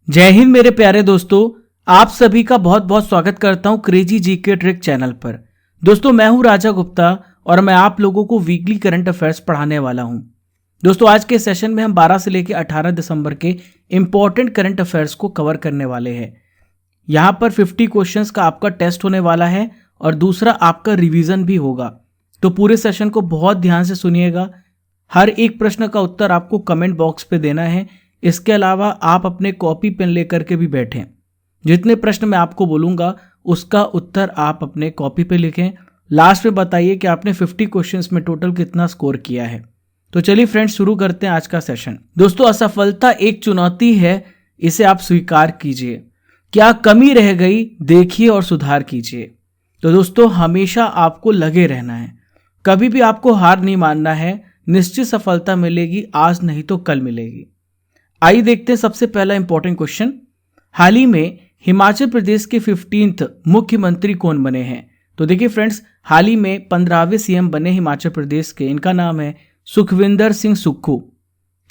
जय हिंद मेरे प्यारे दोस्तों, आप सभी का बहुत बहुत स्वागत करता हूं क्रेजी जीके ट्रिक चैनल पर। दोस्तों मैं हूं राजा गुप्ता और मैं आप लोगों को वीकली करंट अफेयर्स पढ़ाने वाला हूं। दोस्तों आज के सेशन में हम 12 से लेकर 18 दिसंबर के इंपॉर्टेंट करंट अफेयर्स को कवर करने वाले हैं। यहां पर 50 क्वेश्चंस का आपका टेस्ट होने वाला है और दूसरा आपका रिवीजन भी होगा। तो पूरे सेशन को बहुत ध्यान से सुनिएगा। हर एक प्रश्न का उत्तर आपको कमेंट बॉक्स पे देना है। इसके अलावा आप अपने कॉपी पेन लेकर के भी बैठें। जितने प्रश्न मैं आपको बोलूंगा उसका उत्तर आप अपने कॉपी पे लिखें। लास्ट में बताइए कि आपने 50 क्वेश्चंस में टोटल कितना स्कोर किया है। तो चलिए फ्रेंड्स शुरू करते हैं आज का सेशन। दोस्तों असफलता एक चुनौती है, इसे आप स्वीकार कीजिए। क्या कमी रह गई देखिए और सुधार कीजिए। तो दोस्तों हमेशा आपको लगे रहना है, कभी भी आपको हार नहीं मानना है। निश्चित सफलता मिलेगी, आज नहीं तो कल मिलेगी। आइए देखते हैं सबसे पहला इंपॉर्टेंट क्वेश्चन। हाल ही में हिमाचल प्रदेश के 15th मुख्यमंत्री कौन बने हैं? तो देखिए फ्रेंड्स, हाल ही में 15वें सीएम बने हिमाचल प्रदेश के। इनका नाम है सुखविंदर सिंह सुक्खू।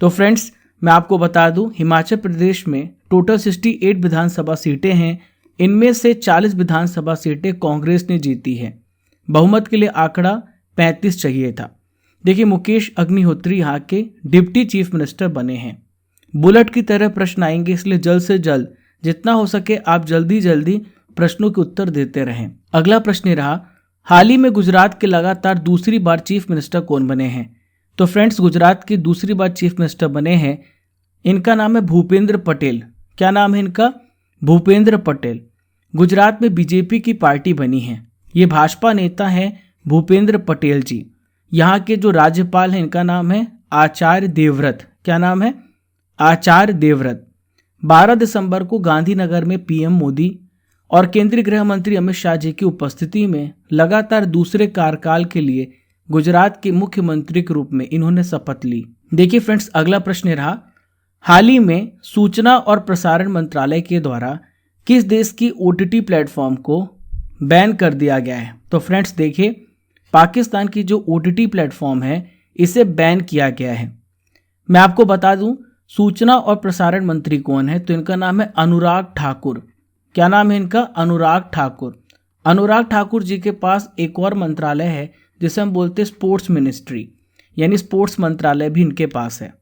तो फ्रेंड्स मैं आपको बता दूं, हिमाचल प्रदेश में टोटल 68 विधानसभा सीटें हैं। इनमें से 40 विधानसभा सीटें कांग्रेस ने जीती है। बहुमत के लिए आंकड़ा 35 चाहिए था। देखिए मुकेश अग्निहोत्री यहाँ के डिप्टी चीफ मिनिस्टर बने हैं। बुलेट की तरह प्रश्न आएंगे, इसलिए जल्द से जल्द जितना हो सके आप जल्दी प्रश्नों के उत्तर देते रहें। अगला प्रश्न रहा, हाल ही में गुजरात के लगातार दूसरी बार चीफ मिनिस्टर कौन बने हैं? तो फ्रेंड्स गुजरात की दूसरी बार चीफ मिनिस्टर बने हैं, इनका नाम है भूपेंद्र पटेल। क्या नाम है इनका? भूपेंद्र पटेल। गुजरात में बीजेपी की पार्टी बनी है। ये भाजपा नेता हैं भूपेंद्र पटेल जी। यहाँ के जो राज्यपाल हैं इनका नाम है आचार्य देवव्रत। क्या नाम है? आचार्य देवव्रत। 12 दिसंबर को गांधीनगर में पीएम मोदी और केंद्रीय गृह मंत्री अमित शाह जी की उपस्थिति में लगातार दूसरे कार्यकाल के लिए गुजरात के मुख्यमंत्री के रूप में इन्होंने शपथ ली। देखिए फ्रेंड्स अगला प्रश्न रहा, हाल ही में सूचना और प्रसारण मंत्रालय के द्वारा किस देश की ओटीटी प्लेटफॉर्म को बैन कर दिया गया है? तो फ्रेंड्स देखिए पाकिस्तान की जो ओटीटी प्लेटफॉर्म है इसे बैन किया गया है। मैं आपको बता दूं सूचना और प्रसारण मंत्री कौन है? तो इनका नाम है अनुराग ठाकुर। क्या नाम है इनका? अनुराग ठाकुर। अनुराग ठाकुर जी के पास एक और मंत्रालय है जिसे हम बोलते हैं स्पोर्ट्स मिनिस्ट्री, यानी स्पोर्ट्स मंत्रालय भी इनके पास है।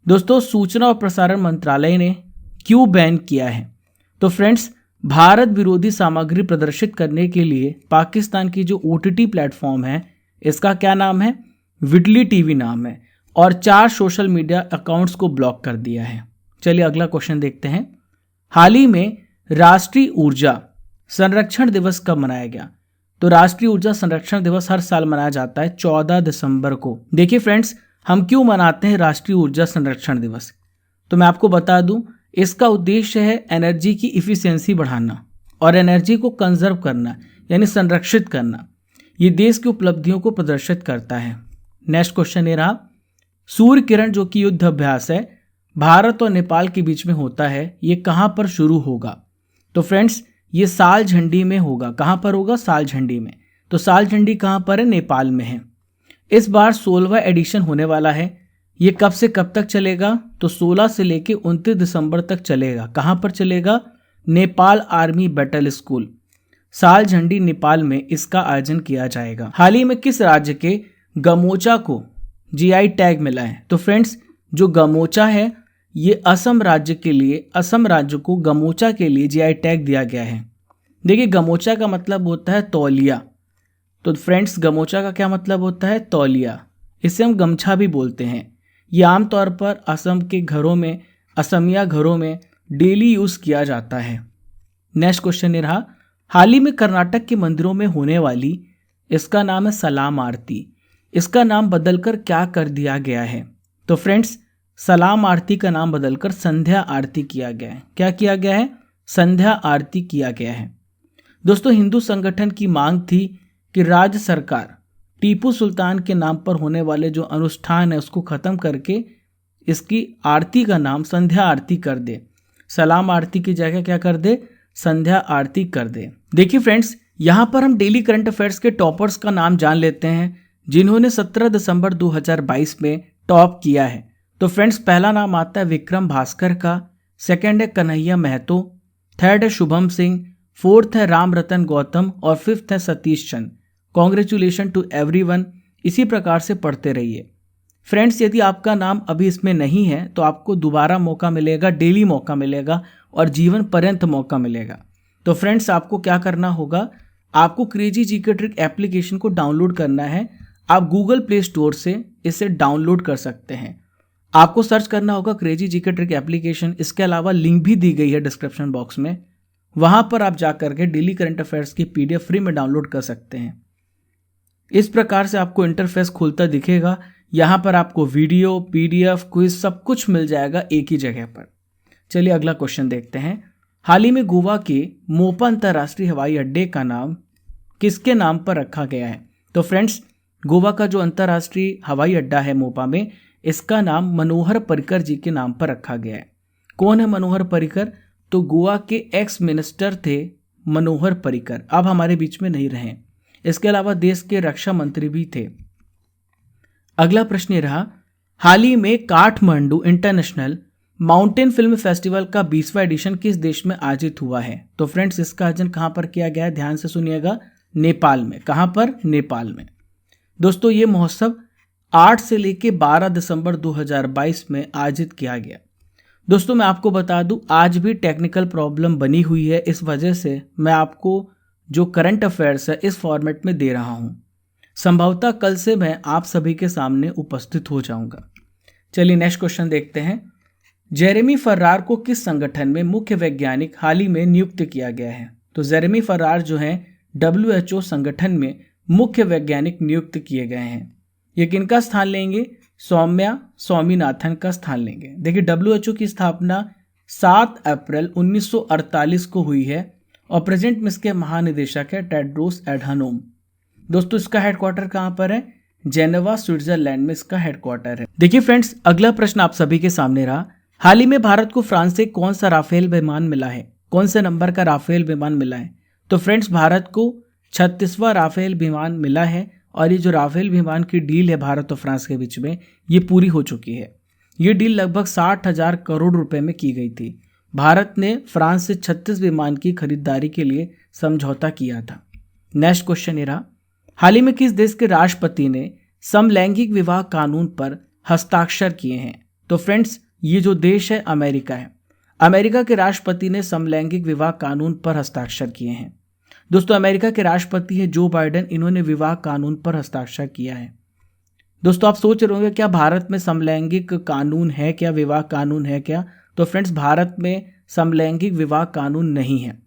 दोस्तों सूचना और प्रसारण मंत्रालय ने क्यों बैन किया है? तो फ्रेंड्स भारत विरोधी सामग्री प्रदर्शित करने के लिए पाकिस्तान की जो ओटीटी प्लेटफॉर्म है इसका क्या नाम है? विडली टीवी नाम है, और 4 सोशल मीडिया अकाउंट्स को ब्लॉक कर दिया है। चलिए अगला क्वेश्चन देखते हैं। हाल ही में राष्ट्रीय ऊर्जा संरक्षण दिवस कब मनाया गया? तो राष्ट्रीय ऊर्जा संरक्षण दिवस हर साल मनाया जाता है 14 दिसंबर को। देखिए फ्रेंड्स हम क्यों मनाते हैं राष्ट्रीय ऊर्जा संरक्षण दिवस? तो मैं आपको बता दूं, इसका उद्देश्य है एनर्जी की इफिशियंसी बढ़ाना और एनर्जी को कंजर्व करना, यानी संरक्षित करना। ये देश की उपलब्धियों को प्रदर्शित करता है। नेक्स्ट क्वेश्चन ये रहा, सूर्य किरण जो कि युद्ध अभ्यास है भारत और नेपाल के बीच में होता है, ये कहां पर शुरू होगा? तो फ्रेंड्स ये साल झंडी में होगा। कहां पर होगा? साल झंडी में। तो साल झंडी कहां पर है? नेपाल में है। इस बार 16वां एडिशन होने वाला है। ये कब से कब तक चलेगा? तो 16 से लेकर 29 दिसंबर तक चलेगा। कहां पर चलेगा? नेपाल आर्मी बैटल स्कूल, साल झंडी नेपाल में इसका आयोजन किया जाएगा। हाल ही में किस राज्य के गमोचा को जीआई टैग मिला है? तो फ्रेंड्स जो गमोचा है ये असम राज्य के लिए, असम राज्य को गमोचा के लिए जीआई टैग दिया गया है। देखिए गमोचा का मतलब होता है तौलिया। तो फ्रेंड्स गमोचा का क्या मतलब होता है? तौलिया। इसे हम गमछा भी बोलते हैं। ये आमतौर पर असम के घरों में, असमिया घरों में डेली यूज किया जाता है। नेक्स्ट क्वेश्चन ये रहा, हाल ही में कर्नाटक के मंदिरों में होने वाली, इसका नाम है सलाम आरती, इसका नाम बदलकर क्या कर दिया गया है? तो फ्रेंड्स सलाम आरती का नाम बदलकर संध्या आरती किया गया है। क्या किया गया है? संध्या आरती किया गया है। दोस्तों हिंदू संगठन की मांग थी कि राज्य सरकार टीपू सुल्तान के नाम पर होने वाले जो अनुष्ठान है उसको खत्म करके इसकी आरती का नाम संध्या आरती कर दे। सलाम आरती की जगह क्या कर दे? संध्या आरती कर दे। देखिए फ्रेंड्स यहाँ पर हम डेली करंट अफेयर्स के टॉपर्स का नाम जान लेते हैं जिन्होंने 17 दिसंबर 2022 में टॉप किया है। तो फ्रेंड्स पहला नाम आता है विक्रम भास्कर का, सेकंड है कन्हैया महतो, थर्ड है शुभम सिंह, फोर्थ है राम रतन गौतम और फिफ्थ है Satish Chand. Congratulation to everyone. इसी प्रकार से पढ़ते रहिए फ्रेंड्स। यदि आपका नाम अभी इसमें नहीं है तो आपको दोबारा मौका मिलेगा, डेली मौका मिलेगा और जीवन पर्यंत मौका मिलेगा। तो फ्रेंड्स आपको क्या करना होगा, आपको क्रेजी जीके ट्रिक एप्लीकेशन को डाउनलोड करना है। आप गूगल प्ले स्टोर से इसे डाउनलोड कर सकते हैं। आपको सर्च करना होगा क्रेजी जीके ट्रिक एप्लीकेशन। इसके अलावा लिंक भी दी गई है डिस्क्रिप्शन बॉक्स में, वहां पर आप जाकर के डेली करंट अफेयर्स की पीडीएफ फ्री में डाउनलोड कर सकते हैं। इस प्रकार से आपको इंटरफेस खुलता दिखेगा। यहां पर आपको वीडियो, पीडीएफ, क्विज सब कुछ मिल जाएगा एक ही जगह पर। चलिए अगला क्वेश्चन देखते हैं। हाल ही में गोवा के मोपा अंतर्राष्ट्रीय हवाई अड्डे का नाम किसके नाम पर रखा गया है? तो फ्रेंड्स गोवा का जो अंतर्राष्ट्रीय हवाई अड्डा है मोपा में, इसका नाम मनोहर पर्रिकर जी के नाम पर रखा गया है। कौन है मनोहर पर्रिकर? तो गोवा के एक्स मिनिस्टर थे मनोहर पर्रिकर, अब हमारे बीच में नहीं रहे। इसके अलावा देश के रक्षा मंत्री भी थे। अगला प्रश्न रहा, हाल ही में Kathmandu international mountain film festival का 20वां एडिशन किस देश में आयोजित हुआ है? तो फ्रेंड्स इसका आयोजन कहां पर किया गया है? ध्यान से सुनिएगा, नेपाल में। कहां पर? नेपाल में। दोस्तों ये महोत्सव 8 से लेकर 12 दिसंबर 2022 में आयोजित किया गया। दोस्तों मैं आपको बता दूं, आज भी टेक्निकल प्रॉब्लम बनी हुई है, इस वजह से मैं आपको जो करंट अफेयर्स है इस फॉर्मेट में दे रहा हूं। संभवतः कल से मैं आप सभी के सामने उपस्थित हो जाऊंगा। चलिए नेक्स्ट क्वेश्चन देखते हैं। जेरेमी फर्रार को किस संगठन में मुख्य वैज्ञानिक हाल ही में नियुक्त किया गया है? तो जेरेमी फर्रार जो है WHO संगठन में मुख्य वैज्ञानिक नियुक्त किए गए हैं। ये किनका स्थान लेंगे? सौम्या स्वामीनाथन का स्थान लेंगे। देखिए WHO की स्थापना 7 अप्रैल 1948 को हुई है और प्रेजेंट में इसके महानिदेशक है टेड्रोस एडहानोम। दोस्तों इसका हेडक्वार्टर कहां पर है? जेनेवा स्विट्जरलैंड में इसका हेडक्वार्टर है। देखिए फ्रेंड्स अगला प्रश्न आप सभी के सामने रहा, हाल ही में भारत को फ्रांस से कौन सा राफेल विमान मिला है? कौन से नंबर का राफेल विमान मिला है? तो फ्रेंड्स भारत को 36वां राफेल विमान मिला है और ये जो राफेल विमान की डील है भारत और फ्रांस के बीच में, ये पूरी हो चुकी है। ये डील लगभग 60,000 करोड़ रुपए में की गई थी। भारत ने फ्रांस से 36 विमान की खरीदारी के लिए समझौता किया था। नेक्स्ट क्वेश्चन ये रहा, हाल ही में किस देश के राष्ट्रपति ने समलैंगिक विवाह कानून पर हस्ताक्षर किए हैं? तो फ्रेंड्स ये जो देश है अमेरिका है। अमेरिका के राष्ट्रपति ने समलैंगिक विवाह कानून पर हस्ताक्षर किए हैं। दोस्तों अमेरिका के राष्ट्रपति है जो बाइडेन, इन्होंने विवाह कानून पर हस्ताक्षर किया है। दोस्तों आप सोच रहे होंगे क्या भारत में समलैंगिक कानून है क्या, विवाह कानून है क्या? तो फ्रेंड्स भारत में समलैंगिक विवाह कानून नहीं है।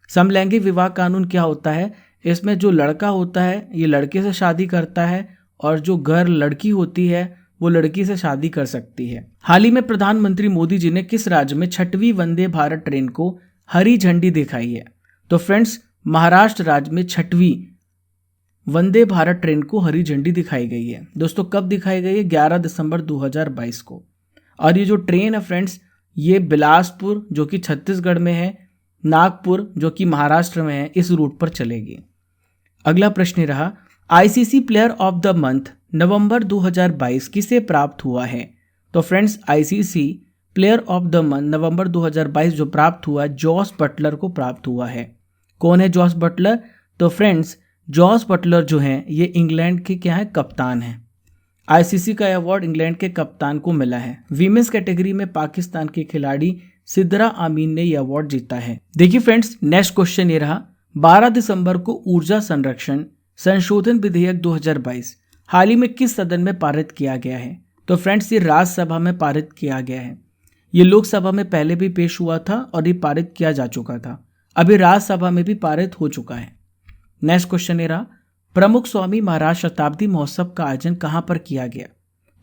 समलैंगिक विवाह कानून क्या होता है? इसमें जो लड़का होता है ये लड़के से शादी करता है और जो गर्ल लड़की होती है वो लड़की से शादी कर सकती है। हाल ही में प्रधानमंत्री मोदी जी ने किस राज्य में 6वीं वंदे भारत ट्रेन को हरी झंडी दिखाई है? तो फ्रेंड्स महाराष्ट्र राज्य में 6वीं वंदे भारत ट्रेन को हरी झंडी दिखाई गई है। दोस्तों कब दिखाई गई है? 11 दिसंबर 2022 को। और ये जो ट्रेन है फ्रेंड्स ये बिलासपुर जो कि छत्तीसगढ़ में है, नागपुर जो कि महाराष्ट्र में है, इस रूट पर चलेगी। अगला प्रश्न रहा, ICC player of the month November 2022 किसे प्राप्त हुआ है? तो friends ICC player of the month November 2022 जो प्राप्त हुआ जॉस बटलर को प्राप्त हुआ है। कौन है जॉस बटलर? तो फ्रेंड्स जॉस बटलर जो हैं ये इंग्लैंड के क्या है? कप्तान हैं। आईसीसी का अवार्ड इंग्लैंड के कप्तान को मिला है। वीमेंस कैटेगरी में पाकिस्तान के खिलाड़ी सिद्रा आमीन ने यह अवार्ड जीता है। देखिए फ्रेंड्स नेक्स्ट क्वेश्चन ये रहा, 12 दिसंबर को ऊर्जा संरक्षण संशोधन विधेयक 2022 हाल ही में किस सदन में पारित किया गया है? तो फ्रेंड्स ये राज्यसभा में पारित किया गया है। ये लोकसभा में पहले भी पेश हुआ था और ये पारित किया जा चुका था। अभी राज्यसभा में भी पारित हो चुका है। नेक्स्ट क्वेश्चन ये रहा, प्रमुख स्वामी महाराज शताब्दी महोत्सव का आयोजन कहां पर किया गया?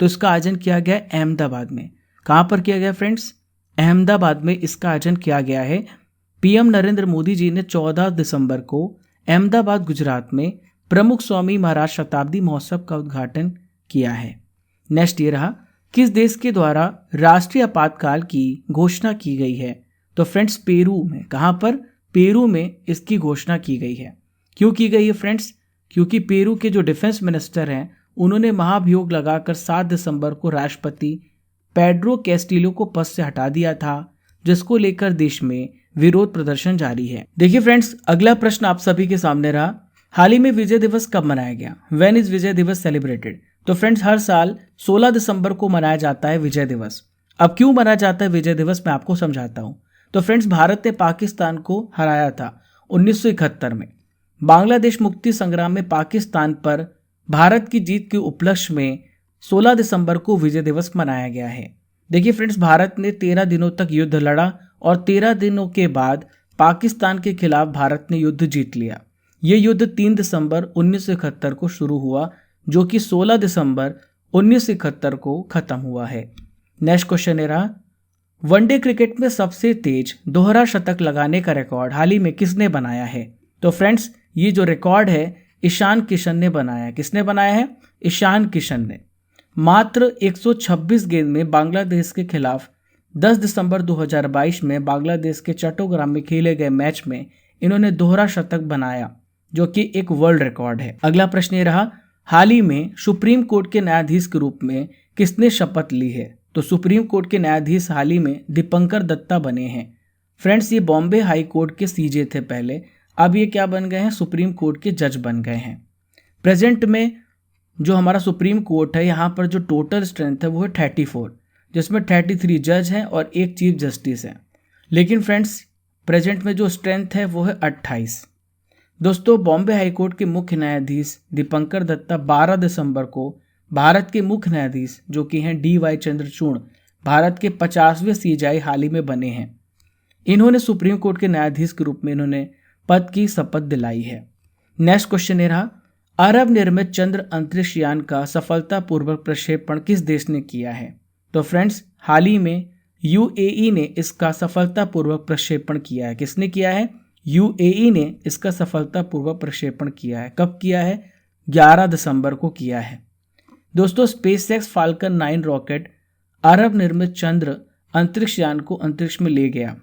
तो इसका आयोजन किया गया अहमदाबाद में। कहां पर किया गया फ्रेंड्स? अहमदाबाद में इसका आयोजन किया गया है। पीएम नरेंद्र मोदी जी ने 14 दिसंबर को अहमदाबाद गुजरात में प्रमुख स्वामी महाराज शताब्दी महोत्सव का उद्घाटन किया है। नेक्स्ट ये रहा, किस देश के द्वारा राष्ट्रीय आपातकाल की घोषणा की गई है? तो फ्रेंड्स पेरू में। कहां पर? पेरू में इसकी घोषणा की गई है। क्यों की गई है फ्रेंड्स? क्योंकि पेरू के जो डिफेंस मिनिस्टर हैं उन्होंने महाभियोग लगाकर 7 दिसंबर को राष्ट्रपति पेड्रो कैस्टिलो को पद से हटा दिया था, जिसको लेकर देश में विरोध प्रदर्शन जारी है। देखिए फ्रेंड्स, अगला प्रश्न आप सभी के सामने रहा, हाल ही में विजय दिवस कब मनाया गया? व्हेन इज विजय दिवस सेलिब्रेटेड? तो फ्रेंड्स, हर साल 16 दिसंबर को मनाया जाता है विजय दिवस। अब क्यों मनाया जाता है विजय दिवस, मैं आपको समझाता हूं। तो फ्रेंड्स, भारत ने पाकिस्तान को हराया था 1971 में। बांग्लादेश मुक्ति संग्राम में पाकिस्तान पर भारत की जीत के उपलक्ष्य में 16 दिसंबर को विजय दिवस मनाया गया है। देखिए फ्रेंड्स, भारत ने 13 दिनों तक युद्ध लड़ा और 13 दिनों के बाद पाकिस्तान के खिलाफ भारत ने युद्ध जीत लिया। ये युद्ध 3 दिसंबर 1971 को शुरू हुआ, जो कि 16 दिसंबर 1971 को खत्म हुआ है। नेक्स्ट क्वेश्चन है रहा, वनडे क्रिकेट में सबसे तेज दोहरा शतक लगाने का रिकॉर्ड हाल ही में किसने बनाया है? तो फ्रेंड्स, ये जो रिकॉर्ड है ईशान किशन ने बनाया है। किसने बनाया है? ईशान किशन ने। मात्र 126 गेंद में बांग्लादेश के खिलाफ 10 दिसंबर 2022 में बांग्लादेश के चट्टोग्राम में खेले गए मैच में इन्होंने दोहरा शतक बनाया, जो कि एक वर्ल्ड रिकॉर्ड है। अगला प्रश्न ये रहा, हाल ही में सुप्रीम कोर्ट के न्यायाधीश के रूप में किसने शपथ ली है? तो सुप्रीम कोर्ट के न्यायाधीश हाल ही में दीपंकर दत्ता बने हैं। फ्रेंड्स, ये बॉम्बे हाई कोर्ट के सीजे थे पहले, अब ये क्या बन गए हैं? सुप्रीम कोर्ट के जज बन गए हैं। प्रेजेंट में जो हमारा सुप्रीम कोर्ट है, यहाँ पर जो टोटल स्ट्रेंथ है वो है 34, जिसमें 33 जज हैं और एक चीफ जस्टिस है। लेकिन फ्रेंड्स, प्रेजेंट में जो स्ट्रेंथ है वो है 28। दोस्तों, बॉम्बे हाई कोर्ट के मुख्य न्यायाधीश दीपंकर दत्ता 12 दिसंबर को भारत के मुख्य न्यायाधीश जो कि हैं DY चंद्रचूड़, भारत के 50वें CJI हाल ही में बने हैं। इन्होंने सुप्रीम कोर्ट के न्यायाधीश के रूप में इन्होंने पद की शपथ दिलाई है। नेक्स्ट क्वेश्चन ये रहा, अरब निर्मित चंद्र अंतरिक्ष यान का सफलतापूर्वक प्रक्षेपण किस देश ने किया है? तो फ्रेंड्स, हाल ही में UAE ने इसका सफलतापूर्वक प्रक्षेपण किया है। किसने किया है? UAE ने इसका सफलतापूर्वक प्रक्षेपण किया है। कब किया है? 11 दिसंबर को किया है। दोस्तों, स्पेसएक्स फाल्कन 9 रॉकेट अरब निर्मित चंद्र अंतरिक्ष यान को अंतरिक्ष में ले गया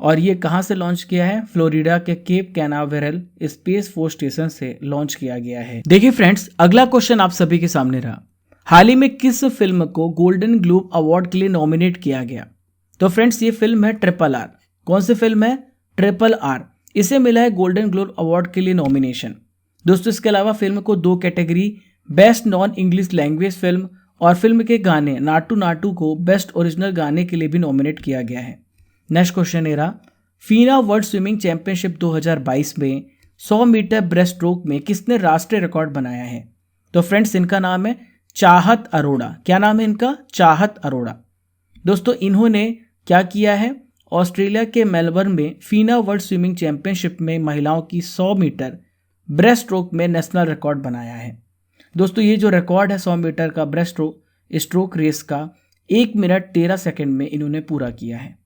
और ये कहाँ से लॉन्च किया है? फ्लोरिडा के Cape Canaveral Space Force Station से लॉन्च किया गया है। देखिए फ्रेंड्स, अगला क्वेश्चन आप सभी के सामने रहा, हाल ही में किस फिल्म को गोल्डन ग्लोब अवार्ड के लिए नॉमिनेट किया गया? तो फ्रेंड्स, ये फिल्म है RRR। कौन सी फिल्म है? RRR। इसे मिला है गोल्डन ग्लोब अवार्ड के लिए नॉमिनेशन। दोस्तों, इसके अलावा फिल्म को 2 category, best non English language film और फिल्म के गाने नाटू नाटू को बेस्ट ओरिजिनल गाने के लिए भी नॉमिनेट किया गया है। नेक्स्ट क्वेश्चन है रहा, फीना वर्ल्ड स्विमिंग चैंपियनशिप 2022 में 100 मीटर ब्रेस्ट स्ट्रोक में किसने राष्ट्रीय रिकॉर्ड बनाया है? तो फ्रेंड्स, इनका नाम है चाहत अरोड़ा। क्या नाम है इनका? चाहत अरोड़ा। दोस्तों, इन्होंने क्या किया है? ऑस्ट्रेलिया के मेलबर्न में फीना वर्ल्ड स्विमिंग चैंपियनशिप में महिलाओं की 100 मीटर ब्रेस्ट स्ट्रोक में नेशनल रिकॉर्ड बनाया है। दोस्तों, ये जो रिकॉर्ड है 100 मीटर का ब्रेस्ट स्ट्रोक रेस का 1 मिनट 13 सेकंड में इन्होंने पूरा किया है।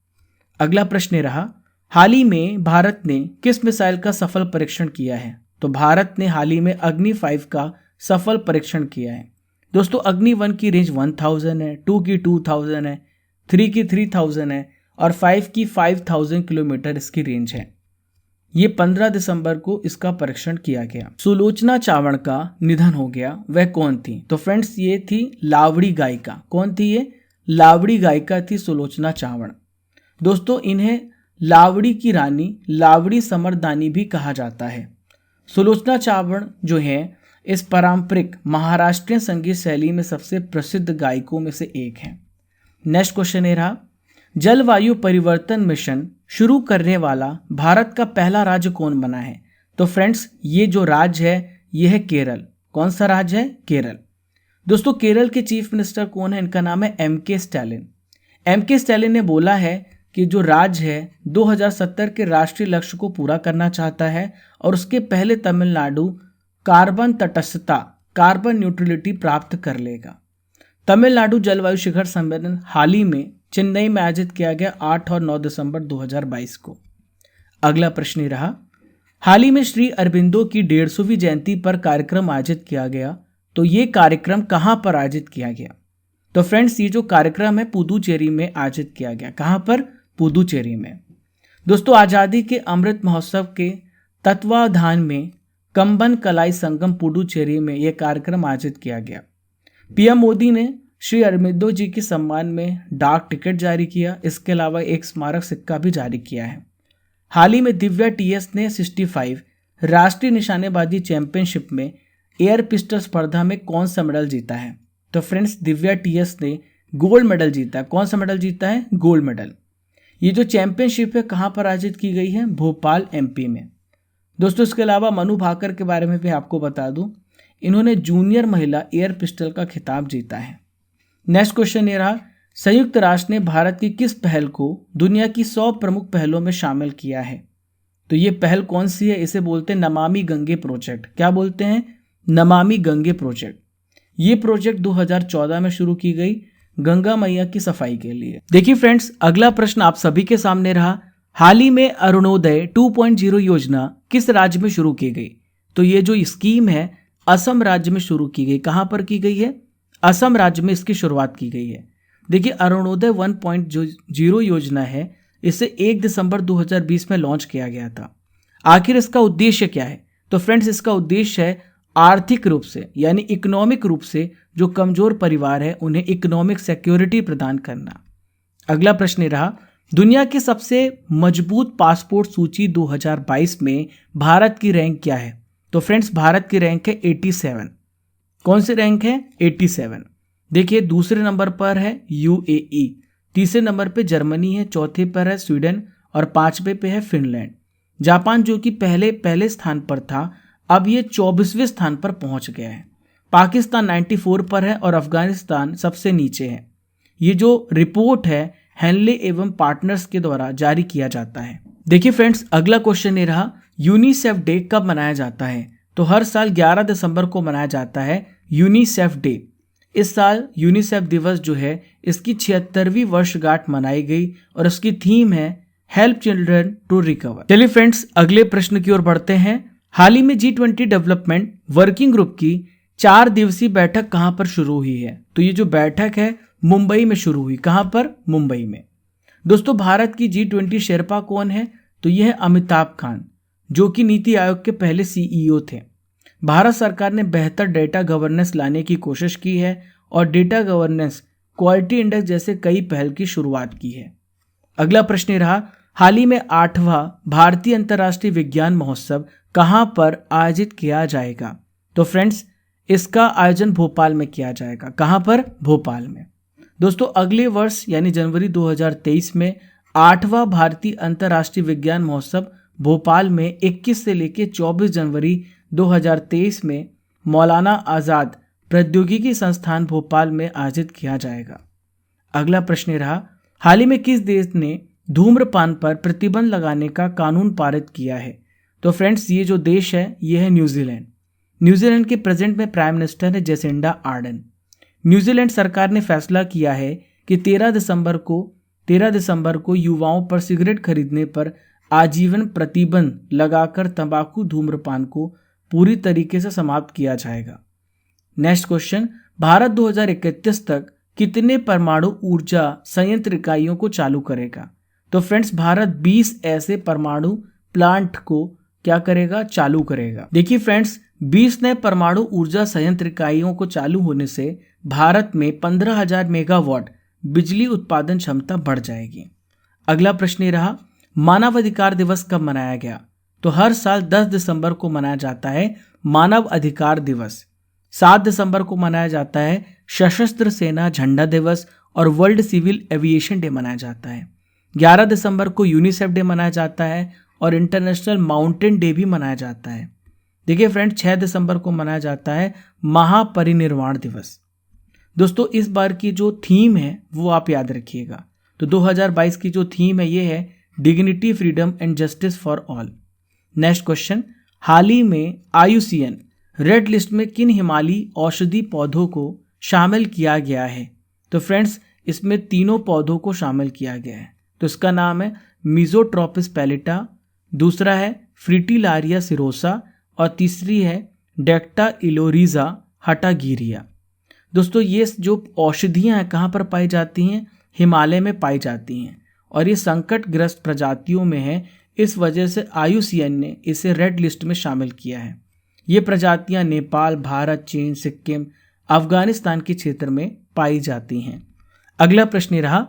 अगला प्रश्न रहा, हाल ही में भारत ने किस मिसाइल का सफल परीक्षण किया है? तो भारत ने हाल ही में अग्नि 5 का सफल परीक्षण किया है। दोस्तों, अग्नि 1 की रेंज 1000 है, 2 की 2000 है, 3 की 3000 है और 5 की 5000 किलोमीटर इसकी रेंज है। ये 15 दिसंबर को इसका परीक्षण किया गया। सुलोचना चावड़ का निधन हो गया, वह कौन थी? तो फ्रेंड्स, ये थी लावड़ी गायिका। कौन थी ये? लावड़ी गायिका थी सुलोचना चावड़। दोस्तों, इन्हें लावड़ी की रानी, लावड़ी समरदानी भी कहा जाता है। सुलोचना चावड़ जो है इस पारंपरिक महाराष्ट्रीय संगीत शैली में सबसे प्रसिद्ध गायकों में से एक है। नेक्स्ट क्वेश्चन ये रहा, जलवायु परिवर्तन मिशन शुरू करने वाला भारत का पहला राज्य कौन बना है? तो फ्रेंड्स, ये जो राज्य है ये है केरल। कौन सा राज्य है? केरल। दोस्तों, केरल के चीफ मिनिस्टर कौन है? इनका नाम है MK स्टैलिन। MK स्टैलिन ने बोला है कि जो राज्य है 2070 के राष्ट्रीय लक्ष्य को पूरा करना चाहता है और उसके पहले तमिलनाडु कार्बन तटस्थता, कार्बन न्यूट्रलिटी प्राप्त कर लेगा। तमिलनाडु जलवायु शिखर सम्मेलन हाल ही में चेन्नई में आयोजित किया गया 8 और 9 दिसंबर 2022 को। अगला प्रश्न रहा, हाल ही में श्री अरबिंदो की 150वीं जयंती पर कार्यक्रम आयोजित किया गया, तो ये कार्यक्रम कहां पर आयोजित किया गया? तो फ्रेंड्स, ये जो कार्यक्रम है पुदुचेरी में आयोजित किया गया। कहां पर? पुदुचेरी में। दोस्तों, आजादी के अमृत महोत्सव के तत्वावधान में कंबन कलाई संगम पुडुचेरी में यह कार्यक्रम आयोजित किया गया। PM मोदी ने श्री अरबिंदो जी के सम्मान में डाक टिकट जारी किया। इसके अलावा एक स्मारक सिक्का भी जारी किया है। हाल ही में दिव्या टीएस ने 65 राष्ट्रीय निशानेबाजी चैंपियनशिप में एयर पिस्टल स्पर्धा में कौन सा मेडल जीता है? तो फ्रेंड्स, दिव्या टीएस ने गोल्ड मेडल जीता है। कौन सा मेडल जीता है? Gold medal. ये जो चैंपियनशिप है कहाँ पर आयोजित की गई है? भोपाल एमपी में। दोस्तों, इसके अलावा मनु भाकर के बारे में भी आपको बता दूं, इन्होंने जूनियर महिला एयर पिस्टल का खिताब जीता है। नेक्स्ट क्वेश्चन ये रहा, संयुक्त राष्ट्र ने भारत की किस पहल को दुनिया की 100 प्रमुख पहलों में शामिल किया है? तो ये पहल कौन सी है? इसे बोलते हैं नमामि गंगे प्रोजेक्ट। क्या बोलते हैं? नमामि गंगे प्रोजेक्ट। ये प्रोजेक्ट 2014 में शुरू की गई गंगा मैया की सफाई के लिए। देखिए फ्रेंड्स, अगला प्रश्न आप सभी के सामने रहा, हाल ही में अरुणोदय 2.0 योजना किस राज्य में शुरू की गई? तो ये जो स्कीम है असम राज्य में शुरू की गई। कहां पर की गई है? असम राज्य में इसकी शुरुआत की गई है। देखिए, अरुणोदय 1.0 योजना है, इसे 1 दिसंबर 2020 में लॉन्च किया गया था। आखिर इसका उद्देश्य क्या है? तो फ्रेंड्स, इसका उद्देश्य है आर्थिक रूप से यानी इकोनॉमिक रूप से जो कमजोर परिवार है उन्हें इकोनॉमिक सिक्योरिटी प्रदान करना। अगला प्रश्न रहा, दुनिया की सबसे मजबूत पासपोर्ट सूची 2022 में भारत की रैंक क्या है? तो फ्रेंड्स, भारत की रैंक है 87। कौन सी रैंक है? 87। देखिए, दूसरे नंबर पर है यूएई, तीसरे नंबर पे जर्मनी है, चौथे पर है स्वीडन और पांचवे पे है फिनलैंड। जापान जो कि पहले स्थान पर था, अब ये 24वें स्थान पर पहुंच गया है। पाकिस्तान 94 पर है और अफगानिस्तान सबसे नीचे है। ये जो रिपोर्ट है हेनले एवं पार्टनर्स के द्वारा जारी किया जाता है। देखिए फ्रेंड्स, अगला क्वेश्चन ये रहा, यूनिसेफ डे कब मनाया जाता है? तो हर साल 11 दिसंबर को मनाया जाता है यूनिसेफ डे। इस साल यूनिसेफ दिवस जो है इसकी 76वीं वर्षगांठ मनाई गई और उसकी थीम है हेल्प चिल्ड्रन टू रिकवर। चलिए फ्रेंड्स, अगले प्रश्न की ओर बढ़ते हैं। हाल ही में G20 डेवलपमेंट वर्किंग ग्रुप की 4 दिवसीय बैठक कहां पर शुरू हुई है? तो ये जो बैठक है मुंबई में शुरू हुई। कहां पर? मुंबई में। दोस्तों, भारत की G20 शेरपा कौन है? तो यह है अमिताभ कांत, जो कि नीति आयोग के पहले CEO थे। भारत सरकार ने बेहतर डेटा गवर्नेंस लाने की कोशिश की है और डेटा गवर्नेंस क्वालिटी इंडेक्स जैसे कई पहल की शुरुआत की है। अगला प्रश्न रहा, हाल ही में 8वां भारतीय अंतर्राष्ट्रीय विज्ञान महोत्सव कहां पर आयोजित किया जाएगा? तो फ्रेंड्स, इसका आयोजन भोपाल में किया जाएगा। कहां पर? भोपाल में। दोस्तों, अगले वर्ष यानी जनवरी 2023 में 8वां भारतीय अंतर्राष्ट्रीय विज्ञान महोत्सव भोपाल में 21 से लेकर 24 जनवरी 2023 में मौलाना आज़ाद प्रौद्योगिकी संस्थान भोपाल में आयोजित किया जाएगा। अगला प्रश्न रहा, हाल ही में किस देश ने धूम्रपान पर प्रतिबंध लगाने का कानून पारित किया है? तो फ्रेंड्स, ये जो देश है ये है न्यूजीलैंड। न्यूजीलैंड के प्रेजेंट में प्राइम मिनिस्टर है जेसिंडा आर्डन। न्यूजीलैंड सरकार ने फैसला किया है कि 13 दिसंबर को युवाओं पर सिगरेट खरीदने पर आजीवन प्रतिबंध लगाकर तंबाकू धूम्रपान को पूरी तरीके से समाप्त किया जाएगा। नेक्स्ट क्वेश्चन, भारत 2031 तक कितने परमाणु ऊर्जा संयंत्र इकाइयों को चालू करेगा? तो फ्रेंड्स, भारत 20 ऐसे परमाणु प्लांट को क्या करेगा? चालू करेगा। देखिए फ्रेंड्स, 20 नए परमाणु ऊर्जा संयंत्र इकाइयों को चालू होने से भारत में 15,000 मेगावाट बिजली उत्पादन क्षमता बढ़ जाएगी। अगला प्रश्न रहा, मानवाधिकार दिवस कब मनाया गया? तो हर साल 10 दिसंबर को मनाया जाता है मानव अधिकार दिवस। 7 दिसंबर को मनाया जाता है सशस्त्र सेना झंडा दिवस और वर्ल्ड सिविल एविएशन डे मनाया जाता है। 11 दिसंबर को यूनिसेफ डे मनाया जाता है और इंटरनेशनल माउंटेन डे भी मनाया जाता है। देखिए फ्रेंड्स, 6 दिसंबर को मनाया जाता है महापरिनिर्वाण दिवस। दोस्तों, इस बार की जो थीम है वो आप याद रखिएगा। तो 2022 की जो थीम है ये है dignity, freedom and justice for all. Next question, हाल ही में IUCN रेड लिस्ट में किन हिमालयी औषधि पौधों को शामिल किया गया है? तो फ्रेंड्स, इसमें तीनों पौधों को शामिल किया गया है। तो इसका नाम है मिजोट्रोपिस पैलिटा, दूसरा है फ्रिटिलारिया सिरोसा और तीसरी है डेक्टा इलोरिजा हटागिरिया। दोस्तों, ये जो औषधियाँ हैं कहाँ पर पाई जाती हैं? हिमालय में पाई जाती हैं और ये संकटग्रस्त प्रजातियों में है। इस वजह से IUCN ने इसे रेड लिस्ट में शामिल किया है। ये प्रजातियां नेपाल, भारत, चीन, सिक्किम, अफगानिस्तान के क्षेत्र में पाई जाती हैं। अगला प्रश्न रहा,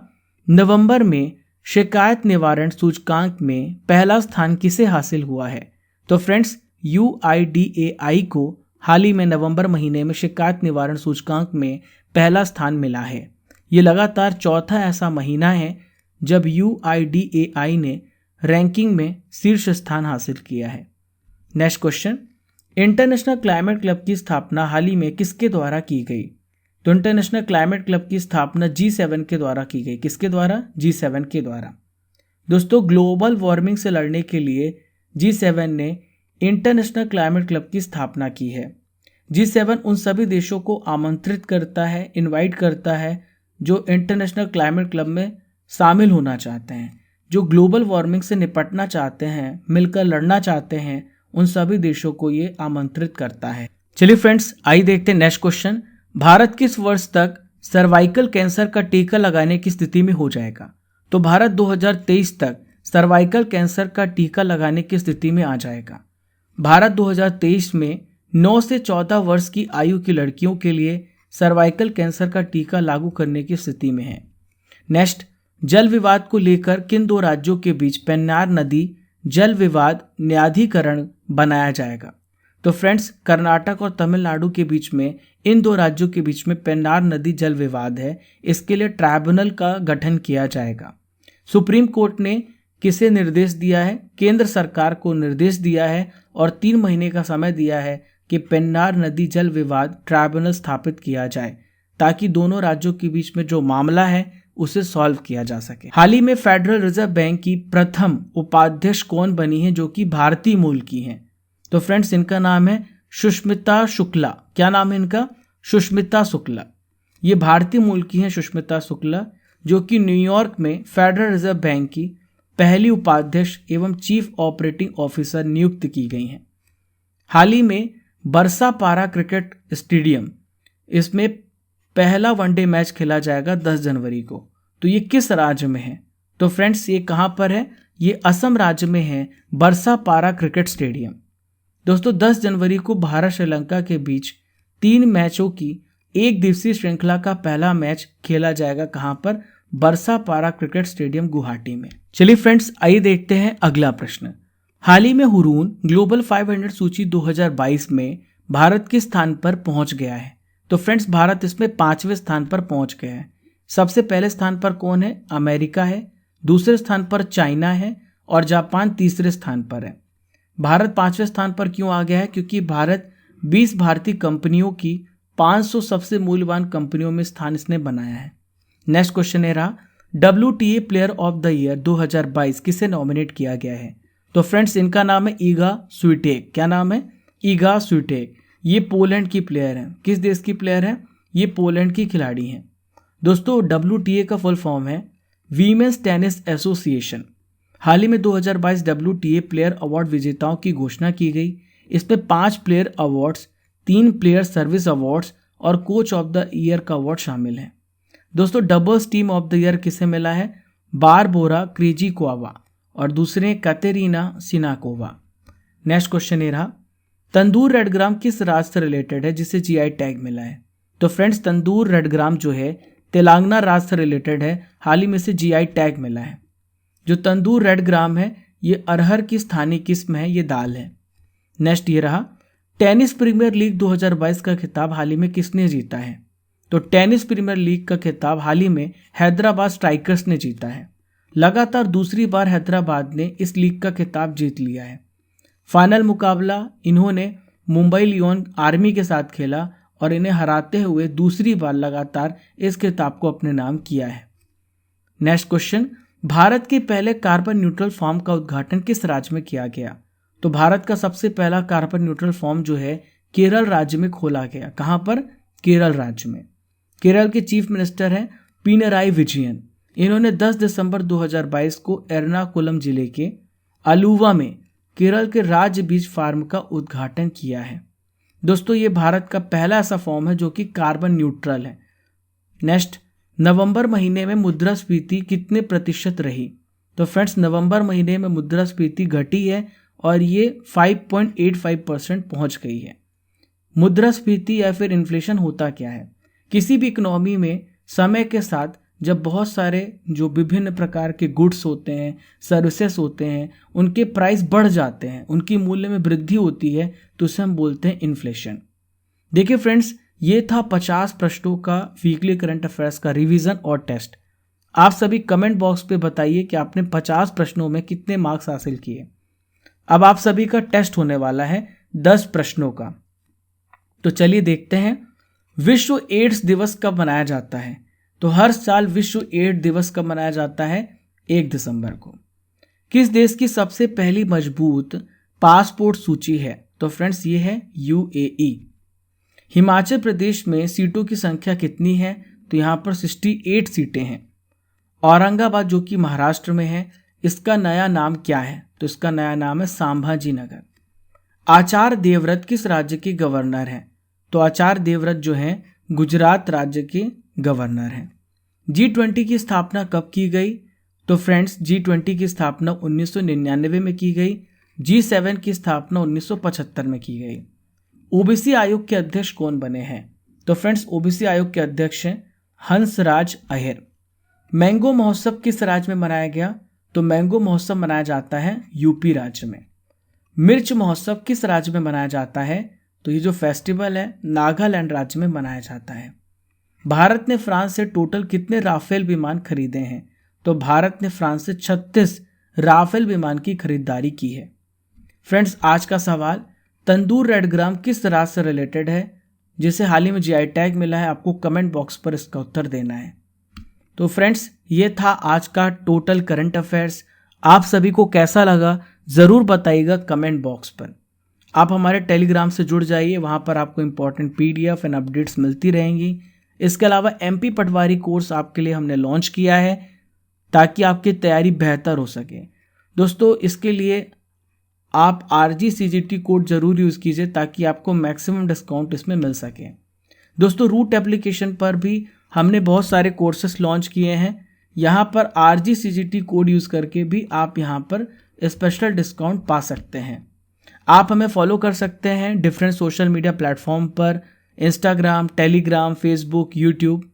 नवंबर में शिकायत निवारण सूचकांक में पहला स्थान किसे हासिल हुआ है? तो फ्रेंड्स, UIDAI को हाल ही में नवंबर महीने में शिकायत निवारण सूचकांक में पहला स्थान मिला है। ये लगातार चौथा ऐसा महीना है जब UIDAI ने रैंकिंग में शीर्ष स्थान हासिल किया है। Next question, international climate club की स्थापना हाल ही में किसके द्वारा की गई? तो इंटरनेशनल क्लाइमेट क्लब की स्थापना G7 के द्वारा की गई। किसके द्वारा? G7 के द्वारा। दोस्तों, ग्लोबल वार्मिंग से लड़ने के लिए G7 ने इंटरनेशनल क्लाइमेट क्लब की स्थापना की है। G7 उन सभी देशों को आमंत्रित करता है, इनवाइट करता है जो इंटरनेशनल क्लाइमेट क्लब में शामिल होना चाहते हैं, जो ग्लोबल वार्मिंग से निपटना चाहते हैं, मिलकर लड़ना चाहते हैं, उन सभी देशों को ये आमंत्रित करता है। चलिए फ्रेंड्स, आइए देखते हैं नेक्स्ट क्वेश्चन। भारत किस वर्ष तक सर्वाइकल कैंसर का टीका लगाने की स्थिति में हो जाएगा? तो भारत 2023 तक सर्वाइकल कैंसर का टीका लगाने की स्थिति में आ जाएगा। भारत 2023 में 9 से 14 वर्ष की आयु की लड़कियों के लिए सर्वाइकल कैंसर का टीका लागू करने की स्थिति में है। नेक्स्ट, जल विवाद को लेकर किन दो राज्यों के बीच पेन्नार नदी जल विवाद न्यायाधिकरण बनाया जाएगा? तो फ्रेंड्स, कर्नाटक और तमिलनाडु के बीच में, इन दो राज्यों के बीच में पेन्नार नदी जल विवाद है। इसके लिए ट्राइब्यूनल का गठन किया जाएगा। सुप्रीम कोर्ट ने किसे निर्देश दिया है? केंद्र सरकार को निर्देश दिया है और 3 महीने का समय दिया है कि पेन्नार नदी जल विवाद ट्राइब्यूनल स्थापित किया जाए, ताकि दोनों राज्यों के बीच में जो मामला है उसे सॉल्व किया जा सके। हाल ही में फेडरल रिजर्व बैंक की प्रथम उपाध्यक्ष कौन बनी है जो कि भारतीय मूल की हैं? तो फ्रेंड्स, इनका नाम है सुष्मिता शुक्ला। क्या नाम है इनका? सुष्मिता शुक्ला। ये भारतीय मूल की हैं सुष्मिता शुक्ला, जो कि न्यूयॉर्क में फेडरल रिजर्व बैंक की पहली उपाध्यक्ष एवं चीफ ऑपरेटिंग ऑफिसर नियुक्त की गई हैं। हाल ही में बरसा पारा क्रिकेट स्टेडियम, इसमें पहला वनडे मैच खेला जाएगा 10 जनवरी को। तो ये किस राज्य में है? तो फ्रेंड्स, ये कहाँ पर है? ये असम राज्य में है, बरसा पारा क्रिकेट स्टेडियम। दोस्तों, 10 जनवरी को भारत श्रीलंका के बीच 3 मैचों की एक दिवसीय श्रृंखला का पहला मैच खेला जाएगा। कहाँ पर? बरसा पारा क्रिकेट स्टेडियम, गुवाहाटी में। चलिए फ्रेंड्स, आइए देखते हैं अगला प्रश्न। हाल ही में हुरून ग्लोबल 500 सूची 2022 में भारत किस स्थान पर पहुंच गया है? तो फ्रेंड्स, भारत इसमें 5वें स्थान पर पहुंच गया है। सबसे पहले स्थान पर कौन है? अमेरिका है, दूसरे स्थान पर चाइना है और जापान तीसरे स्थान पर है। भारत 5वें स्थान पर क्यों आ गया है? क्योंकि भारत 20 भारतीय कंपनियों की 500 सबसे मूल्यवान कंपनियों में स्थान इसने बनाया है। नेक्स्ट क्वेश्चन है रहा, WTA player of the year 2022 किसे नॉमिनेट किया गया है? तो फ्रेंड्स, इनका नाम है ईगा स्विटेक। क्या नाम है? ईगा स्विटेक। ये पोलैंड की प्लेयर हैं। किस देश की प्लेयर हैं? ये पोलैंड की खिलाड़ी हैं। दोस्तों, WTA का फुल फॉर्म है वीमेंस टेनिस एसोसिएशन। हाल ही में 2022 WTA प्लेयर अवार्ड विजेताओं की घोषणा की गई। इसमें 5 player awards, 3 player service awards और कोच ऑफ द ईयर का अवार्ड शामिल है। दोस्तों, doubles team of the year किसे मिला है? बारबोरा क्रेजिकोवा और दूसरे कतेरीना सिनाकोवा। नेक्स्ट क्वेश्चन ये रहा, तंदूर रेड ग्राम किस राज्य से रिलेटेड है जिसे GI टैग मिला है? तो फ्रेंड्स, तंदूर रेड ग्राम जो है तेलंगाना राज्य से रिलेटेड है। हाल ही में से GI टैग मिला है। जो तंदूर रेड ग्राम है ये अरहर की स्थानीय किस्म है, ये दाल है। नेक्स्ट ये रहा, टेनिस प्रीमियर लीग 2022 का खिताब हाल ही में किसने जीता है? तो टेनिस प्रीमियर लीग का खिताब हाल ही में हैदराबाद स्ट्राइकर्स ने जीता है। लगातार दूसरी बार हैदराबाद ने इस लीग का खिताब जीत लिया है। फाइनल मुकाबला इन्होंने मुंबई लियोन आर्मी के साथ खेला और इन्हें हराते हुए दूसरी बार लगातार इस खिताब को अपने नाम किया है। नेक्स्ट क्वेश्चन, भारत के पहले कार्बन न्यूट्रल फॉर्म का उद्घाटन किस राज्य में किया गया? तो भारत का सबसे पहला कार्बन न्यूट्रल फॉर्म जो है केरल राज्य में खोला गया। कहाँ पर? केरल राज्य में। केरल के चीफ मिनिस्टर हैं पिनराई विजयन। इन्होंने 10 दिसंबर 2022 को एर्नाकुलम जिले के अलुवा में केरल के राज्य बीज फार्म का उद्घाटन किया है। दोस्तों, ये भारत का पहला ऐसा फॉर्म है जो कि कार्बन न्यूट्रल है। नेक्स्ट, नवंबर महीने में मुद्रास्फीति कितने प्रतिशत रही? तो फ्रेंड्स, नवंबर महीने में मुद्रास्फीति घटी है और ये 5.85% पहुंच गई है। मुद्रास्फीति या फिर इन्फ्लेशन होता क्या है? किसी भी इकोनॉमी में समय के साथ जब बहुत सारे जो विभिन्न प्रकार के गुड्स होते हैं, सर्विसेज होते हैं, उनके प्राइस बढ़ जाते हैं, उनकी मूल्य में वृद्धि होती है, तो उसे हम बोलते हैं इन्फ्लेशन। देखिए फ्रेंड्स, ये था 50 प्रश्नों का वीकली करंट अफेयर्स का रिवीजन और टेस्ट। आप सभी कमेंट बॉक्स पे बताइए कि आपने 50 प्रश्नों में कितने मार्क्स हासिल किए। अब आप सभी का टेस्ट होने वाला है 10 प्रश्नों का। तो चलिए देखते हैं, विश्व एड्स दिवस कब मनाया जाता है? तो हर साल विश्व एड्स दिवस कब मनाया जाता है? 1 दिसंबर को। किस देश की सबसे पहली मजबूत पासपोर्ट सूची है? तो फ्रेंड्स ये है UAE। हिमाचल प्रदेश में सीटों की संख्या कितनी है? तो यहाँ पर 68 सीटें हैं। औरंगाबाद जो कि महाराष्ट्र में है, इसका नया नाम क्या है? तो इसका नया नाम है संभाजी नगर। आचार्य देवव्रत किस राज्य के गवर्नर हैं? तो आचार्य देवव्रत जो हैं गुजरात राज्य के गवर्नर हैं। G20 की स्थापना कब की गई? तो फ्रेंड्स G20 की स्थापना 1999 में की गई। G7 की स्थापना 1975 में की गई। ओबीसी आयोग के अध्यक्ष कौन बने हैं? तो फ्रेंड्स ओबीसी आयोग के अध्यक्ष हैं हंसराज अहिर। मैंगो महोत्सव किस राज्य में मनाया गया? तो मैंगो महोत्सव मनाया जाता है यूपी राज्य में। मिर्च महोत्सव किस राज्य में मनाया जाता है? तो ये जो फेस्टिवल है नागालैंड राज्य में मनाया जाता है। भारत ने फ्रांस से टोटल कितने राफेल विमान खरीदे हैं? तो भारत ने फ्रांस से 36 राफेल विमान की खरीदारी की है। फ्रेंड्स आज का सवाल, तंदूर रेड ग्राम किस राज्य से रिलेटेड है, जिसे हाल ही में GI टैग मिला है? आपको कमेंट बॉक्स पर इसका उत्तर देना है। तो फ्रेंड्स ये था आज का टोटल करंट अफेयर्स। आप सभी को कैसा लगा ज़रूर बताइएगा कमेंट बॉक्स पर। आप हमारे टेलीग्राम से जुड़ जाइए, वहाँ पर आपको इंपॉर्टेंट PDF एंड अपडेट्स मिलती रहेंगी। इसके अलावा MP पटवारी कोर्स आपके लिए हमने लॉन्च किया है ताकि आपकी तैयारी बेहतर हो सके। दोस्तों इसके लिए आप RGCGT कोड जरूर यूज़ कीजिए ताकि आपको मैक्सिमम डिस्काउंट इसमें मिल सके। दोस्तों रूट एप्लीकेशन पर भी हमने बहुत सारे कोर्सेस लॉन्च किए हैं। यहाँ पर RGCGT कोड यूज़ करके भी आप यहाँ पर स्पेशल डिस्काउंट पा सकते हैं। आप हमें फॉलो कर सकते हैं डिफरेंट सोशल मीडिया प्लेटफॉर्म पर, इंस्टाग्राम, टेलीग्राम, फेसबुक, यूट्यूब।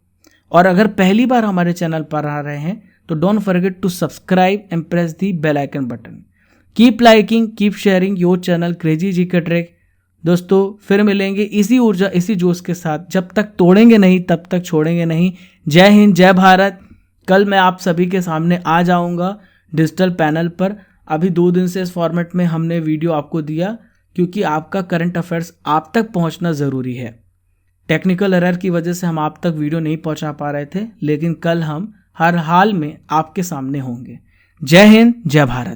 और अगर पहली बार हमारे चैनल पर आ रहे हैं तो don't forget to subscribe and press the bell icon button. Keep liking, keep sharing your channel crazy GK trick. दोस्तों फिर मिलेंगे इसी ऊर्जा इसी जोश के साथ। जब तक तोड़ेंगे नहीं तब तक छोड़ेंगे नहीं। जय हिंद, जय भारत। कल मैं आप सभी के सामने आ जाऊंगा डिजिटल पैनल पर। अभी 2 दिन से इस फॉर्मेट में हमने वीडियो आपको दिया क्योंकि आपका करंट अफेयर्स आप तक पहुंचना ज़रूरी है। टेक्निकल एरर की वजह से हम आप तक वीडियो नहीं पहुंचा पा रहे थे, लेकिन कल हम हर हाल में आपके सामने होंगे। जय हिंद, जय भारत।